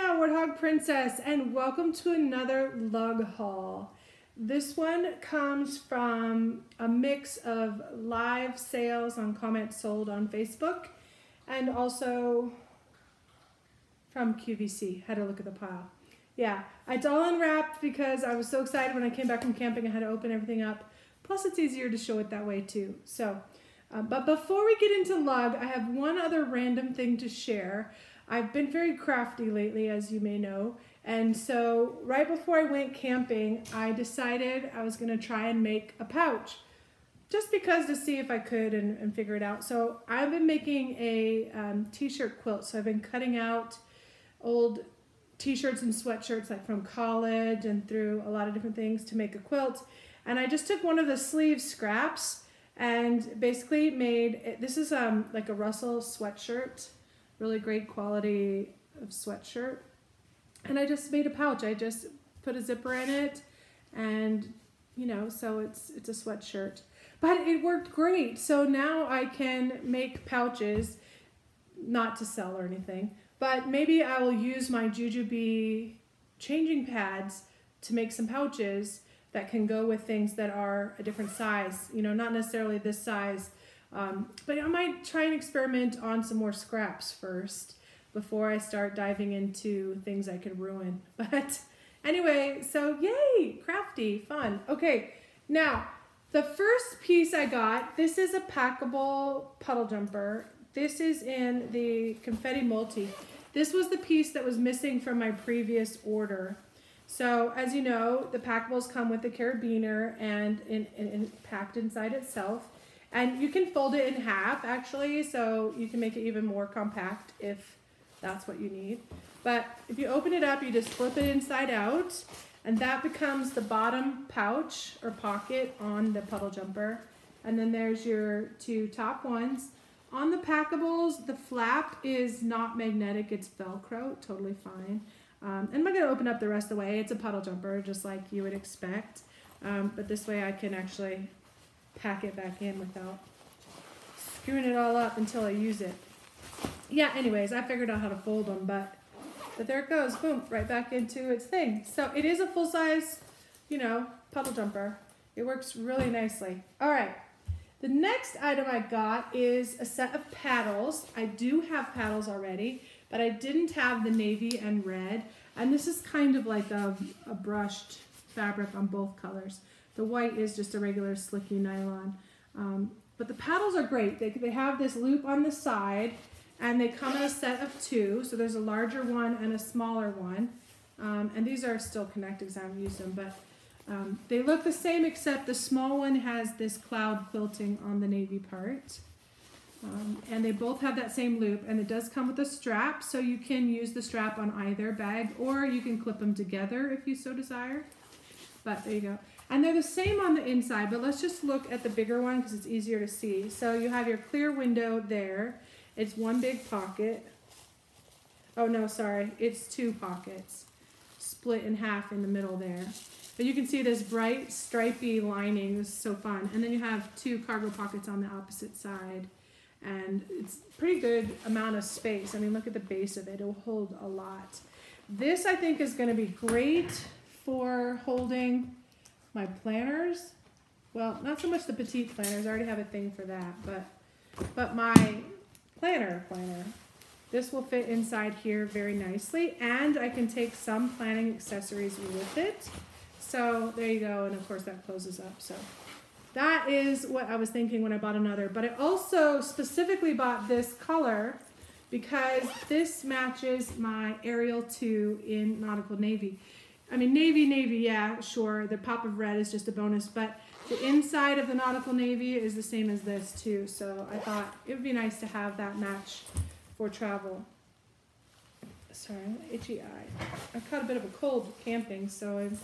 Tina, Warthog Princess, and welcome to another lug haul. This one comes from a mix of live sales on comments sold on Facebook and also from QVC. Had a look at the pile. Yeah, it's all unwrapped because I was so excited when I came back from camping. I had to open everything up. Plus, it's easier to show it that way too. So, but before we get into lug, I have one other random thing to share. I've been very crafty lately, as you may know. And so right before I went camping, I decided I was going to try and make a pouch just because to see if I could and figure it out. So I've been making a t-shirt quilt. So I've been cutting out old t-shirts and sweatshirts like from college and through a lot of different things to make a quilt. And I just took one of the sleeve scraps and basically made, this is like a Russell sweatshirt, really great quality of sweatshirt. And I just made a pouch. I just put a zipper in it and, you know, so it's a sweatshirt. But it worked great. So now I can make pouches, not to sell or anything, but maybe I will use my Jujube changing pads to make some pouches that can go with things that are a different size, you know, not necessarily this size. But I might try and experiment on some more scraps first before I start diving into things I could ruin. But anyway, so yay, crafty, fun. Okay, now the first piece I got, this is a Packable puddle jumper. This is in the confetti multi. This was the piece that was missing from my previous order. So as you know, the Packables come with the carabiner and packed inside itself. And you can fold it in half actually, so you can make it even more compact if that's what you need. But if you open it up, you just flip it inside out, and that becomes the bottom pouch or pocket on the puddle jumper. And then there's your two top ones. On the Packables, the flap is not magnetic, it's Velcro, totally fine. And I'm not gonna open up the rest of the way. It's a puddle jumper, just like you would expect. But this way I can actually pack it back in without screwing it all up until I use it. Yeah, anyways, I figured out how to fold them, but there it goes, boom, right back into its thing. So it is a full-size, you know, puddle jumper. It works really nicely. All right, the next item I got is a set of paddles. I do have paddles already, but I didn't have the navy and red. And this is kind of like a brushed fabric on both colors. The white is just a regular slicky nylon. But the paddles are great. They have this loop on the side, and they come in a set of two. So there's a larger one and a smaller one. And these are still connected because I haven't used them. But they look the same, except the small one has this cloud quilting on the navy part. And they both have that same loop, and it does come with a strap, so you can use the strap on either bag, or you can clip them together if you so desire. But there you go. And they're the same on the inside, but let's just look at the bigger one because it's easier to see. So you have your clear window there. It's one big pocket. Oh no, sorry, it's two pockets split in half in the middle there. But you can see this bright stripy lining. This is so fun. And then you have two cargo pockets on the opposite side. And it's a pretty good amount of space. I mean, look at the base of it. It will hold a lot. This, I think, is going to be great for holding my planners. Well, not so much the petite planners. I already have a thing for that. But my planner. This will fit inside here very nicely. And I can take some planning accessories with it. So there you go. And, of course, that closes up. So that is what I was thinking when I bought another. But I also specifically bought this color because this matches my Ariel 2 in Nautical Navy. I mean, navy, yeah, sure. The pop of red is just a bonus. But the inside of the Nautical Navy is the same as this, too. So I thought it would be nice to have that match for travel. Sorry, itchy eye. I've caught a bit of a cold camping, so I'm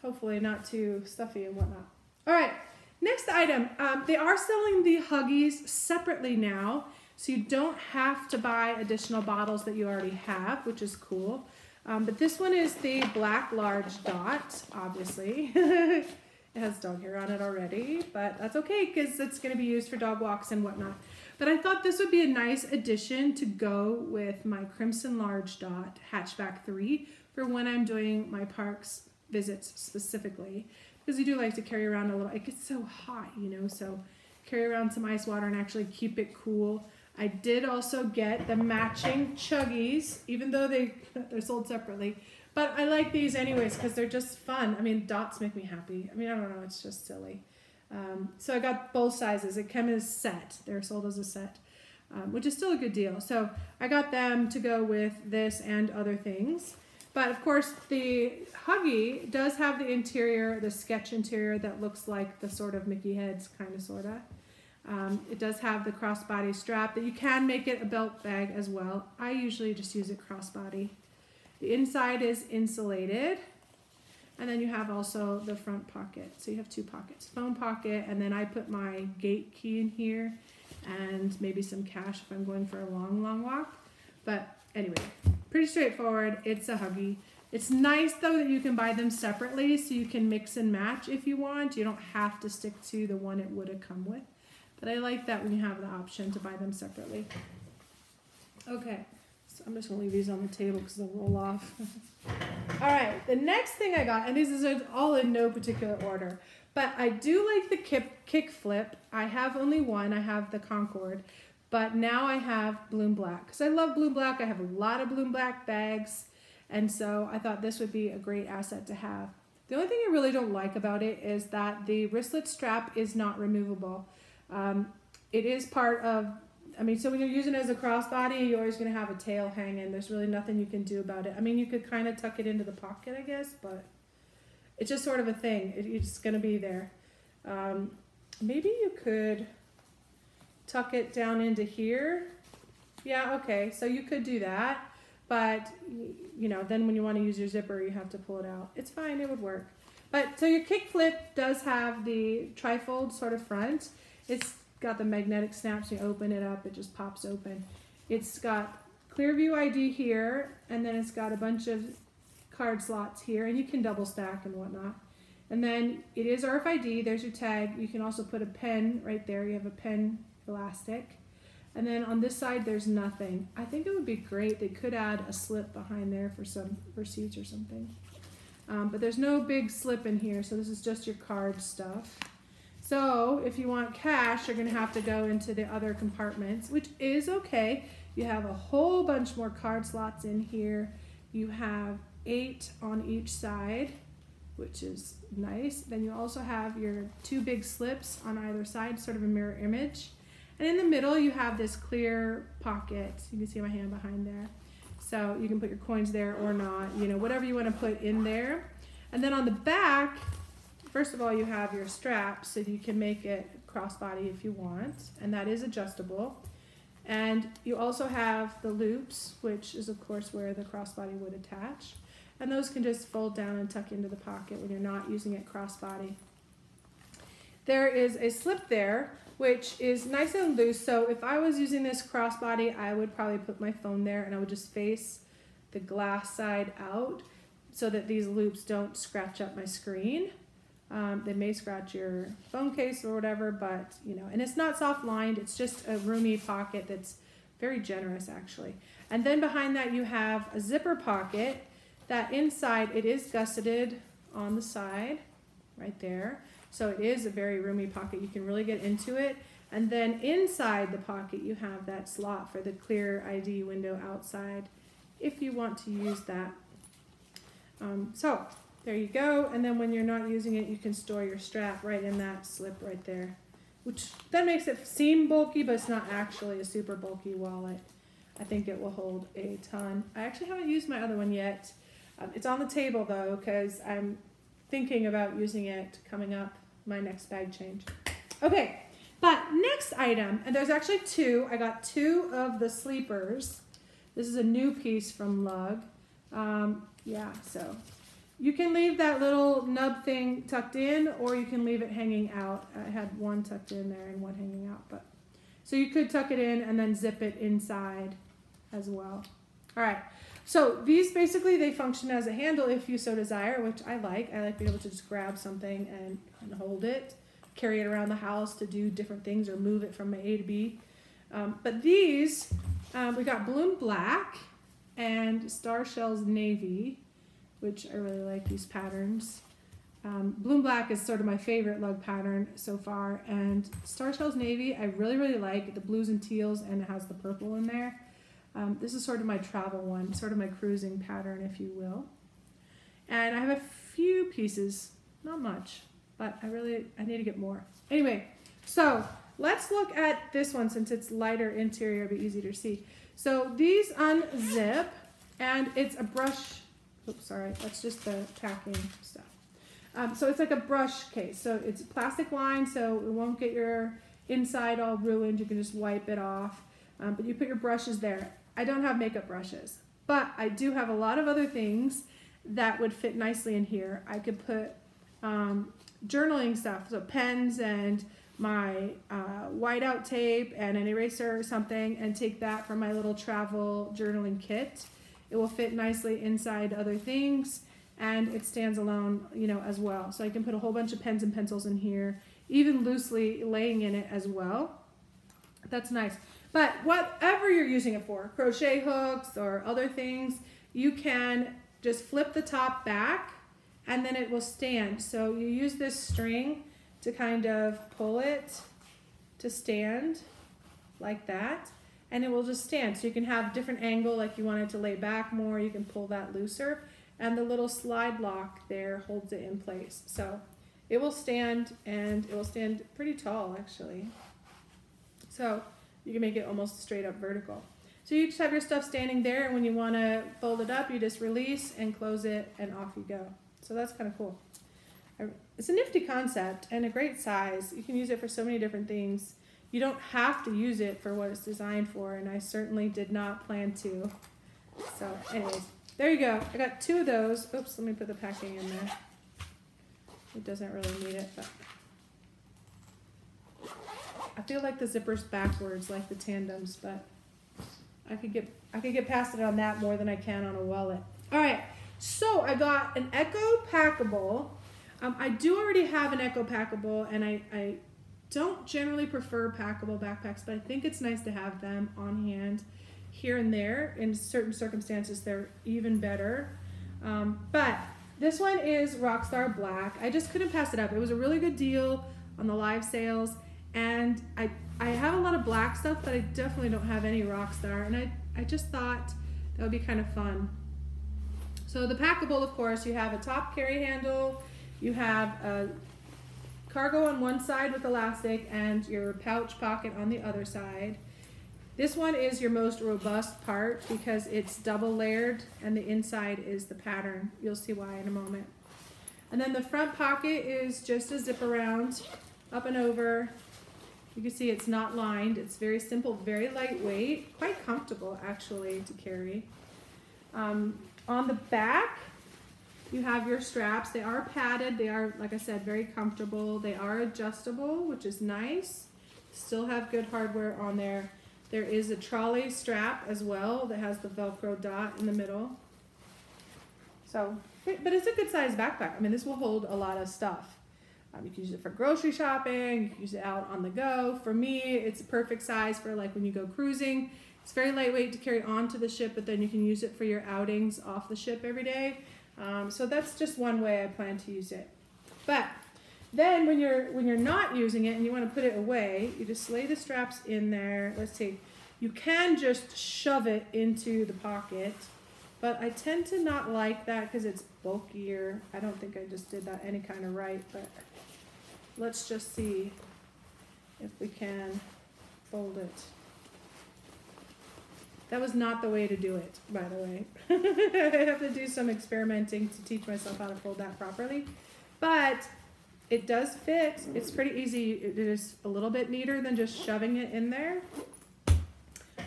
hopefully not too stuffy and whatnot. All right. Next item, they are selling the Huggies separately now, so you don't have to buy additional bottles that you already have, which is cool. But this one is the black large dot, obviously. It has dog hair on it already, but that's okay because it's going to be used for dog walks and whatnot. But I thought this would be a nice addition to go with my Crimson Large Dot Hatchback 3 for when I'm doing my parks visits specifically. Because you do like to carry around a little, it gets so hot, you know, so carry around some ice water and actually keep it cool. I did also get the matching Huggies, even though they're sold separately. But I like these anyways because they're just fun. I mean, dots make me happy. I mean, I don't know, it's just silly. So I got both sizes. It came as a set. They're sold as a set, which is still a good deal. So I got them to go with this and other things. But of course, the Huggy does have the interior, the sketch interior that looks like the sort of Mickey heads, kind of, sort of. It does have the crossbody strap that you can make it a belt bag as well. I usually just use it crossbody. The inside is insulated. And then you have also the front pocket. So you have two pockets, phone pocket, and then I put my gate key in here and maybe some cash if I'm going for a long, long walk. But anyway, pretty straightforward. It's a Huggy. It's nice though that you can buy them separately so you can mix and match if you want. You don't have to stick to the one it would have come with. But I like that when you have the option to buy them separately. Okay. I'm just going to leave these on the table because they'll roll off. All right, the next thing I got, and these are all in no particular order, but I do like the Kickflip. I have only one. I have the Concord, but now I have Bloom Black because I love Bloom Black. I have a lot of Bloom Black bags, and so I thought this would be a great asset to have. The only thing I really don't like about it is that the wristlet strap is not removable. It is part of, I mean, so when you're using it as a crossbody, you're always going to have a tail hanging. There's really nothing you can do about it. I mean, you could kind of tuck it into the pocket, I guess, but it's just sort of a thing. It's going to be there. Maybe you could tuck it down into here. Yeah, okay, so you could do that. But, you know, then when you want to use your zipper, you have to pull it out. It's fine, it would work. But, so your Kickflip does have the trifold sort of front. It's got the magnetic snaps. You open it up, it just pops open. It's got Clearview ID here, and then it's got a bunch of card slots here, and you can double stack and whatnot. And then it is RFID. There's your tag. You can also put a pen right there. You have a pen elastic. And then on this side, there's nothing. I think it would be great. They could add a slip behind there for some receipts or something. But there's no big slip in here, so this is just your card stuff. So if you want cash, you're going to have to go into the other compartments, which is okay. You have a whole bunch more card slots in here. You have 8 on each side, which is nice. Then you also have your 2 big slips on either side, sort of a mirror image. And in the middle, you have this clear pocket. You can see my hand behind there. So you can put your coins there or not, you know, whatever you want to put in there. And then on the back, first of all, you have your strap, so you can make it crossbody if you want, and that is adjustable. And you also have the loops, which is of course where the crossbody would attach. And those can just fold down and tuck into the pocket when you're not using it crossbody. There is a slip there, which is nice and loose. So if I was using this crossbody, I would probably put my phone there and I would just face the glass side out so that these loops don't scratch up my screen. They may scratch your phone case or whatever, but you know, and it's not soft lined, it's just a roomy pocket that's very generous actually. And then behind that you have a zipper pocket that inside it is gusseted on the side right there. So it is a very roomy pocket. You can really get into it. And then inside the pocket you have that slot for the clear ID window outside if you want to use that. So there you go, and then when you're not using it, you can store your strap right in that slip right there, which then makes it seem bulky, but it's not actually a super bulky wallet. I think it will hold a ton. I actually haven't used my other one yet. It's on the table though, because I'm thinking about using it coming up my next bag change. Okay, but next item, and there's actually 2. I got 2 of the sleepers. This is a new piece from Lug. Yeah, so you can leave that little nub thing tucked in, or you can leave it hanging out. I had one tucked in there and one hanging out, but so you could tuck it in and then zip it inside as well. All right, so these basically, they function as a handle if you so desire, which I like. I like being able to just grab something and hold it, carry it around the house to do different things or move it from A to B. But these, we got Bloom Black and Star Shells Navy, which I really like these patterns. Bloom Black is sort of my favorite lug pattern so far, and Star Shells Navy I really like the blues and teals, and it has the purple in there. This is sort of my travel one, sort of my cruising pattern, if you will. And I have a few pieces, not much, but I need to get more. Anyway, so let's look at this one since it's lighter interior, it'll be easier to see. So these unzip, and it's a brush. Oops, sorry, that's just the packing stuff. So it's like a brush case. So it's plastic lined, so it won't get your inside all ruined. You can just wipe it off. But you put your brushes there. I don't have makeup brushes, but I do have a lot of other things that would fit nicely in here. I could put journaling stuff, so pens and my whiteout tape and an eraser or something, and take that for my little travel journaling kit. It will fit nicely inside other things, and it stands alone, you know, as well. So I can put a whole bunch of pens and pencils in here, even loosely laying in it as well. That's nice. But whatever you're using it for, crochet hooks or other things, you can just flip the top back and then it will stand. So you use this string to kind of pull it to stand like that, and it will just stand. So you can have different angle, like you want it to lay back more, you can pull that looser, and the little slide lock there holds it in place. So it will stand, and it will stand pretty tall actually. So you can make it almost straight up vertical. So you just have your stuff standing there, and when you want to fold it up, you just release and close it, and off you go. So that's kind of cool. It's a nifty concept and a great size. You can use it for so many different things. You don't have to use it for what it's designed for, and I certainly did not plan to. So anyways, there you go. I got 2 of those. Oops, let me put the packing in there. It doesn't really need it, but I feel like the zipper's backwards, like the tandems, but I could get past it on that more than I can on a wallet. All right, so I got an Echo Packable. I do already have an Echo Packable, and I don't generally prefer packable backpacks, but I think it's nice to have them on hand here and there. In certain circumstances, they're even better. But this one is Rockstar Black. I just couldn't pass it up. It was a really good deal on the live sales, and I have a lot of black stuff, but I definitely don't have any Rockstar, and I just thought that would be kind of fun. So the Packable, of course, you have a top carry handle, you have a cargo on one side with elastic, and your pouch pocket on the other side. This one is your most robust part because it's double layered, and the inside is the pattern. You'll see why in a moment. And then the front pocket is just a zip around, up and over. You can see it's not lined. It's very simple, very lightweight, quite comfortable actually to carry. On the back, you have your straps. They are padded. They are, like I said, very comfortable. They are adjustable, which is nice. Still have good hardware on there. There is a trolley strap as well that has the Velcro dot in the middle. So, but it's a good size backpack. I mean, this will hold a lot of stuff. You can use it for grocery shopping. You can use it out on the go. For me, it's a perfect size for like when you go cruising. It's very lightweight to carry onto the ship, but then you can use it for your outings off the ship every day. So that's just one way I plan to use it. But then when you're not using it and you want to put it away, you just lay the straps in there. Let's see. You can just shove it into the pocket, but I tend to not like that because it's bulkier. I don't think I just did that any kind of right, but let's just see if we can fold it. That was not the way to do it, by the way. I have to do some experimenting to teach myself how to fold that properly. But it does fit. It's pretty easy. It is a little bit neater than just shoving it in there. So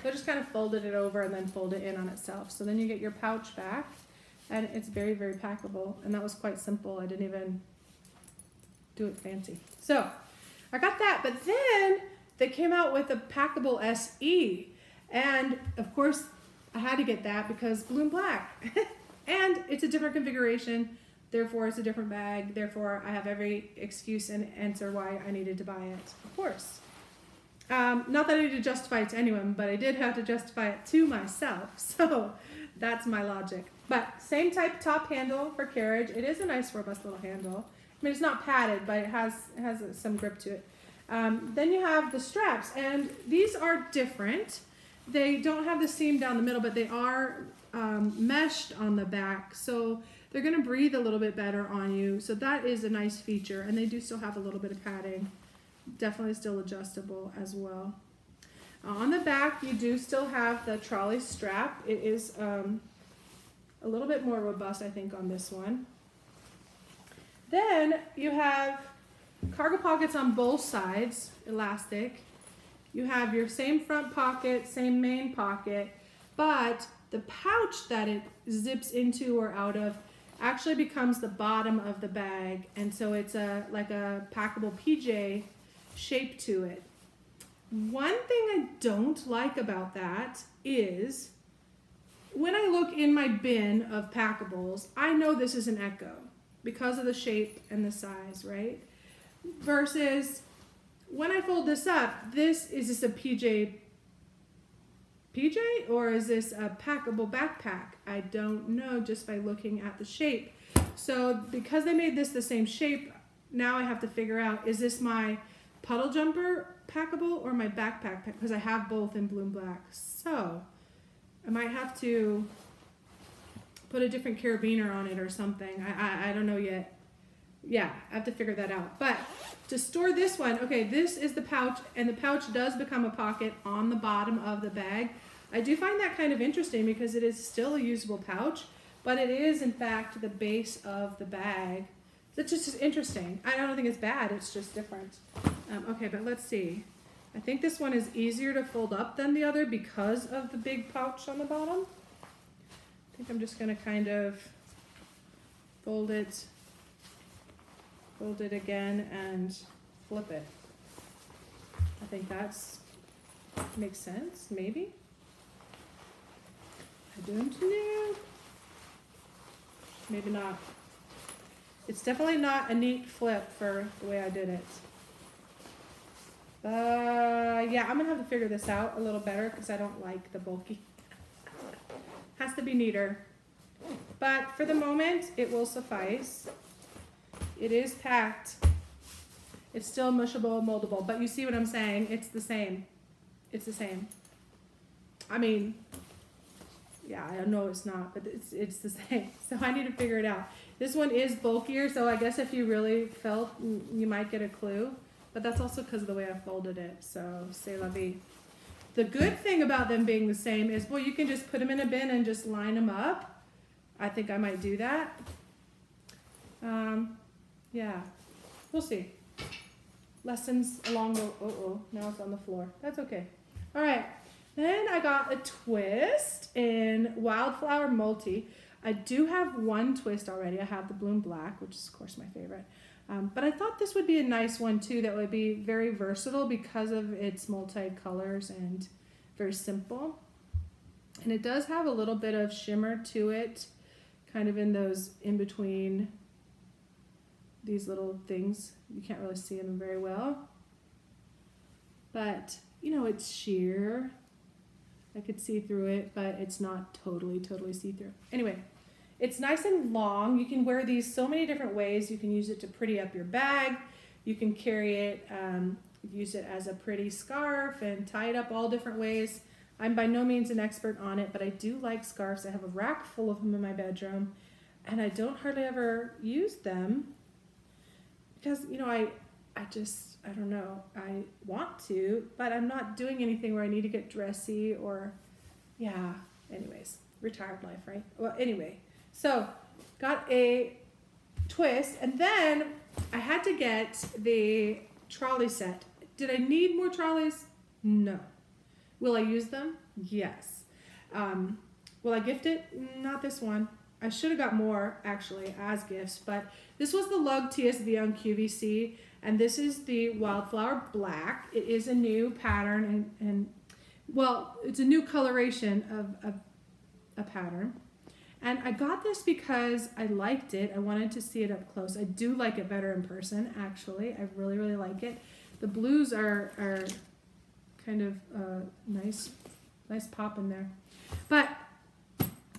I just kind of folded it over and then fold it in on itself. So then you get your pouch back, and it's very, very packable. And that was quite simple. I didn't even do it fancy. So I got that. But then they came out with a Packable SE. And of course, I had to get that because Bloom Black. And it's a different configuration, therefore it's a different bag, therefore I have every excuse and answer why I needed to buy it, of course. Not that I need to justify it to anyone, but I did have to justify it to myself. So that's my logic. But same type top handle for carriage. It is a nice robust little handle. I mean, it's not padded, but it has some grip to it. Then you have the straps, and these are different. They don't have the seam down the middle, but they are meshed on the back, so they're going to breathe a little bit better on you. So that is a nice feature, and they do still have a little bit of padding. Definitely still adjustable as well. On the back, you do still have the trolley strap. It is a little bit more robust, I think, on this one. Then you have cargo pockets on both sides, elastic. You have your same front pocket, same main pocket, but the pouch that it zips into or out of actually becomes the bottom of the bag, and so it's like a packable PJ shape to it. One thing I don't like about that is when I look in my bin of packables, I know this is an Echo because of the shape and the size, right? Versus when I fold this up, is this a PJ or is this a packable backpack? I don't know just by looking at the shape. So because they made this the same shape, now I have to figure out, is this my puddle jumper packable or my backpack? Because I have both in blue and black. So I might have to put a different carabiner on it or something. I don't know yet. Yeah, I have to figure that out. But to store this one, okay, this is the pouch, and the pouch does become a pocket on the bottom of the bag. I do find that kind of interesting because it is still a usable pouch, but it is in fact the base of the bag. That's just interesting. I don't think it's bad, it's just different. Okay, but let's see. I think this one is easier to fold up than the other because of the big pouch on the bottom. I think I'm just gonna kind of fold it again and flip it. I think that's makes sense, maybe. I don't know. Maybe not. It's definitely not a neat flip for the way I did it. Yeah, I'm gonna have to figure this out a little better because I don't like the bulky. Has to be neater. But for the moment, it will suffice. It is packed. It's still mushable, moldable, but you see what I'm saying? It's the same. It's the same. I mean, yeah, I know it's not, but it's the same. So I need to figure it out. This one is bulkier, so I guess if you really felt, you might get a clue. But that's also because of the way I folded it. So, c'est la vie. The good thing about them being the same is, well, you can just put them in a bin and just line them up. I think I might do that. Yeah, we'll see. Lessons along the, now it's on the floor. That's okay. All right, then I got a twist in Wildflower Multi. I do have one twist already. I have the blue and black, which is of course my favorite. But I thought this would be a nice one too that would be very versatile because of its multi-colors and very simple. And it does have a little bit of shimmer to it, kind of in those in between these little things. You can't really see them very well. But, you know, it's sheer. I could see through it, but it's not totally see-through. Anyway. It's nice and long. You can wear these so many different ways. You can use it to pretty up your bag. You can carry it, use it as a pretty scarf and tie it up all different ways. I'm by no means an expert on it, but I do like scarves. I have a rack full of them in my bedroom, and I don't hardly ever use them because, you know, I don't know. I want to, but I'm not doing anything where I need to get dressy or, yeah, anyways, retired life, right? Well, anyway. So, got a twist, and then I had to get the trolley set. Did I need more trolleys? No. Will I use them? Yes. Will I gift it? Not this one. I should have got more, actually, as gifts, but this was the Lug TSV on QVC, and this is the Wildflower Black. It is a new pattern, and well, it's a new coloration of a pattern. And I got this because I liked it. I wanted to see it up close. I do like it better in person, actually. I really like it. The blues are kind of nice pop in there. But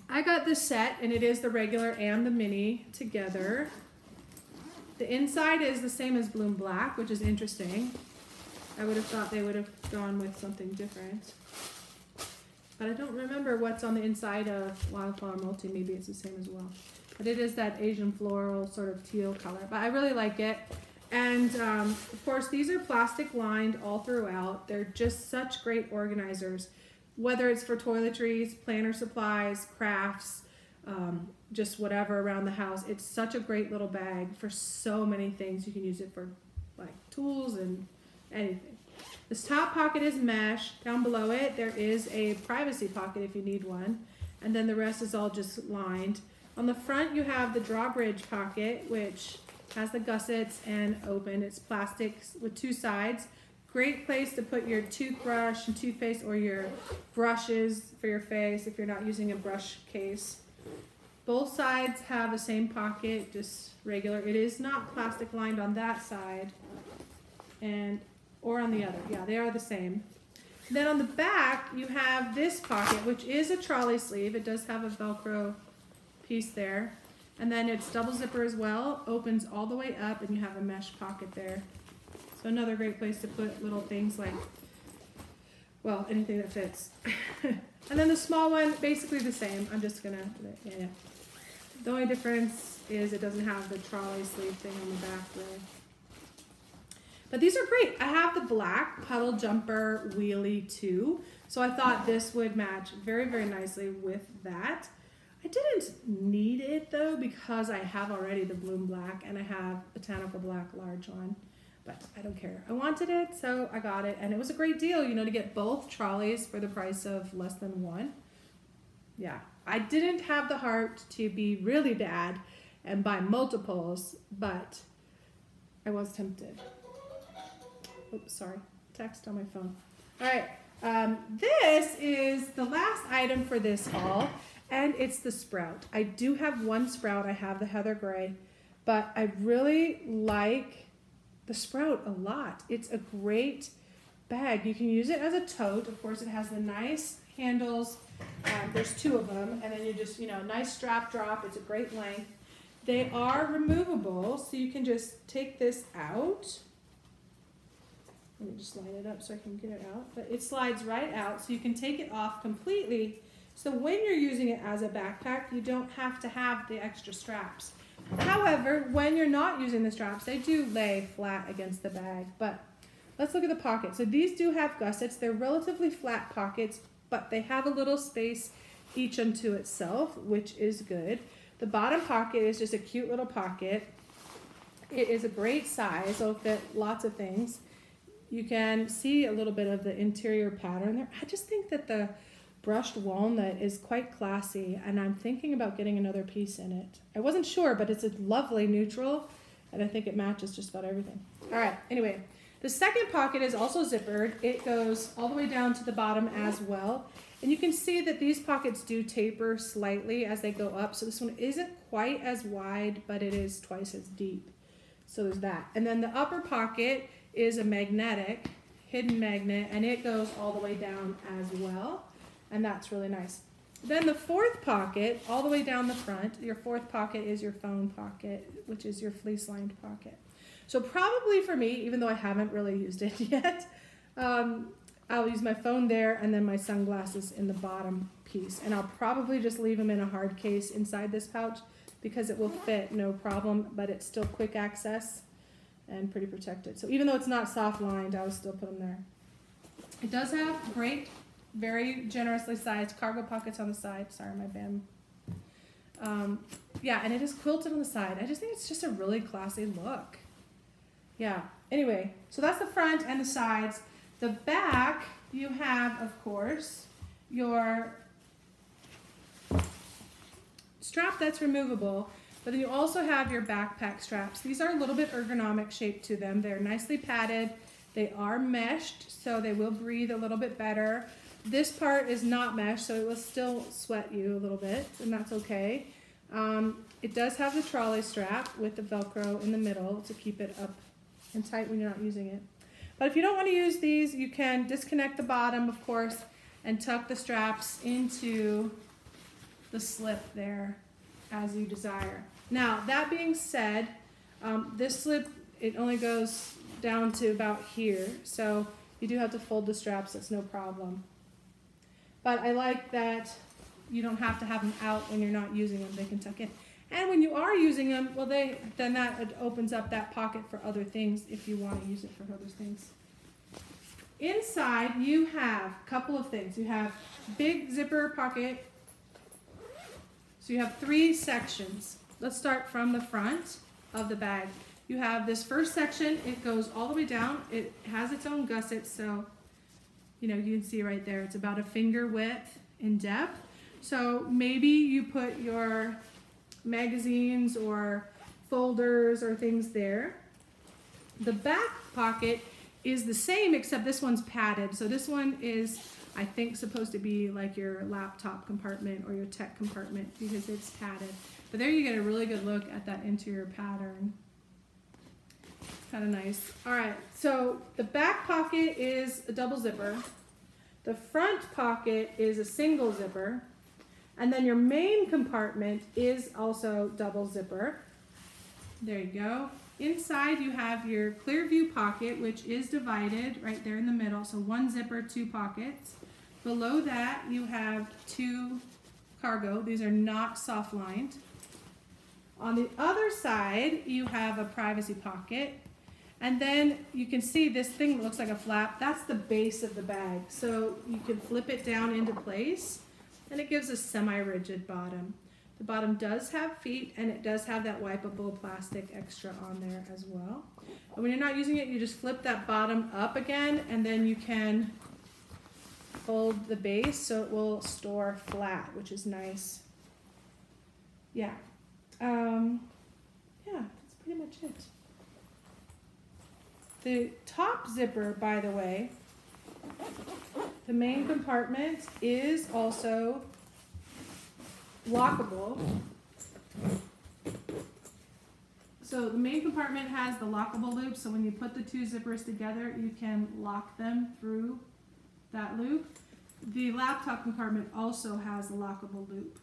I got this set, and it is the regular and the mini together. The inside is the same as Bloom Black, which is interesting. I would have thought they would have gone with something different. But I don't remember what's on the inside of Wildflower Multi. Maybe it's the same as well. But it is that Asian floral sort of teal color. But I really like it. And of course, these are plastic lined all throughout. They're just such great organizers. Whether it's for toiletries, planner supplies, crafts, just whatever around the house. It's such a great little bag for so many things. You can use it for like tools and anything. This top pocket is mesh. Down below it, there is a privacy pocket if you need one. And then the rest is all just lined. On the front, you have the drawbridge pocket, which has the gussets and open. It's plastic with two sides. Great place to put your toothbrush and toothpaste or your brushes for your face if you're not using a brush case. Both sides have the same pocket, just regular. It is not plastic lined on that side or on the other. Yeah, they are the same. Then on the back, you have this pocket, which is a trolley sleeve. It does have a Velcro piece there. And then it's double zipper as well, opens all the way up, and you have a mesh pocket there. So another great place to put little things like, well, anything that fits. And then the small one, basically the same. I'm just gonna, yeah. The only difference is it doesn't have the trolley sleeve thing on the back really. But these are great. I have the black Puddle Jumper Wheelie too. So I thought this would match very, very nicely with that. I didn't need it though because I have already the Bloom Black and I have Botanical Black large on. But I don't care. I wanted it, so I got it. And it was a great deal, you know, to get both trolleys for the price of less than one. Yeah, I didn't have the heart to be really bad and buy multiples, but I was tempted. Oops, sorry. Text on my phone. All right, this is the last item for this haul, and it's the sprout. I do have one sprout. I have the Heather Gray, but I really like the sprout a lot. It's a great bag. You can use it as a tote. Of course, it has the nice handles. There's two of them, and then you just, you know, nice strap drop. It's a great length. They are removable, so you can just take this out. Let me just line it up so I can get it out. But it slides right out, so you can take it off completely. So when you're using it as a backpack, you don't have to have the extra straps. However, when you're not using the straps, they do lay flat against the bag. But let's look at the pockets. So these do have gussets. They're relatively flat pockets, but they have a little space each unto itself, which is good. The bottom pocket is just a cute little pocket. It is a great size. It'll fit lots of things. You can see a little bit of the interior pattern there. I just think that the brushed walnut is quite classy, and I'm thinking about getting another piece in it. I wasn't sure, but it's a lovely neutral, and I think it matches just about everything. All right, anyway, the second pocket is also zippered. It goes all the way down to the bottom as well, and you can see that these pockets do taper slightly as they go up, so this one isn't quite as wide, but it is twice as deep. So there's that. And then the upper pocket is a magnetic, hidden magnet, and it goes all the way down as well. And that's really nice. Then the fourth pocket, all the way down the front, your fourth pocket is your phone pocket, which is your fleece-lined pocket. So probably for me, even though I haven't really used it yet, I'll use my phone there and then my sunglasses in the bottom piece. And I'll probably just leave them in a hard case inside this pouch because it will fit no problem, but it's still quick access and pretty protected. So even though it's not soft-lined, I will still put them there. It does have great, very generously sized cargo pockets on the side. Sorry, my band. Yeah, and it is quilted on the side. I just think it's just a really classy look. Yeah, anyway, so that's the front and the sides. The back, you have, of course, your strap that's removable, but then you also have your backpack straps. These are a little bit ergonomic shaped to them. They're nicely padded. They are meshed, so they will breathe a little bit better. This part is not mesh, so it will still sweat you a little bit, and that's okay. It does have the trolley strap with the Velcro in the middle to keep it up and tight when you're not using it. But if you don't want to use these, you can disconnect the bottom, of course, and tuck the straps into the slip there as you desire. Now, that being said, this slip, it only goes down to about here, so you do have to fold the straps, that's no problem. But I like that you don't have to have them out when you're not using them, they can tuck in. And when you are using them, well, then that opens up that pocket for other things if you want to use it for other things. Inside, you have a couple of things. You have big zipper pocket. So you have 3 sections. Let's start from the front of the bag. You have this first section, it goes all the way down. It has its own gusset, so you can see right there, it's about a finger width in depth. So maybe you put your magazines or folders or things there. The back pocket is the same, except this one's padded. So this one is, I think, supposed to be like your laptop compartment or your tech compartment because it's padded. But there you get a really good look at that interior pattern. It's kind of nice. All right, so the back pocket is a double zipper. The front pocket is a single zipper. And then your main compartment is also double zipper. There you go. Inside you have your clear view pocket, which is divided right there in the middle. So 1 zipper, 2 pockets. Below that you have 2 cargo. These are not soft lined. On the other side you have a privacy pocket. And then you can see this thing that looks like a flap. That's the base of the bag. So you can flip it down into place and it gives a semi-rigid bottom. The bottom does have feet and it does have that wipeable plastic extra on there as well. And when you're not using it, you just flip that bottom up again and then you can fold the base so it will store flat, which is nice. Yeah. Yeah, that's pretty much it. The top zipper, by the way, the main compartment is also lockable. So the main compartment has the lockable loop, so when you put the 2 zippers together, you can lock them through that loop. The laptop compartment also has a lockable loop.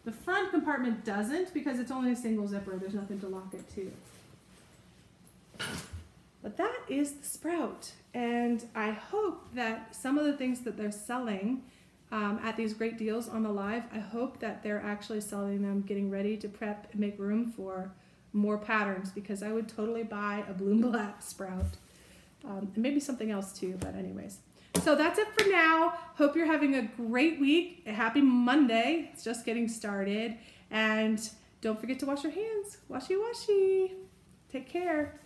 The front compartment doesn't because it's only a single zipper. There's nothing to lock it to. But that is the Sprout, and I hope that some of the things that they're selling at these great deals on the live, I hope that they're actually selling them, getting ready to prep and make room for more patterns, because I would totally buy a Bloom Black Sprout, and maybe something else too, but anyways. So that's it for now. Hope you're having a great week. A happy Monday. It's just getting started, and don't forget to wash your hands. Washy washy. Take care.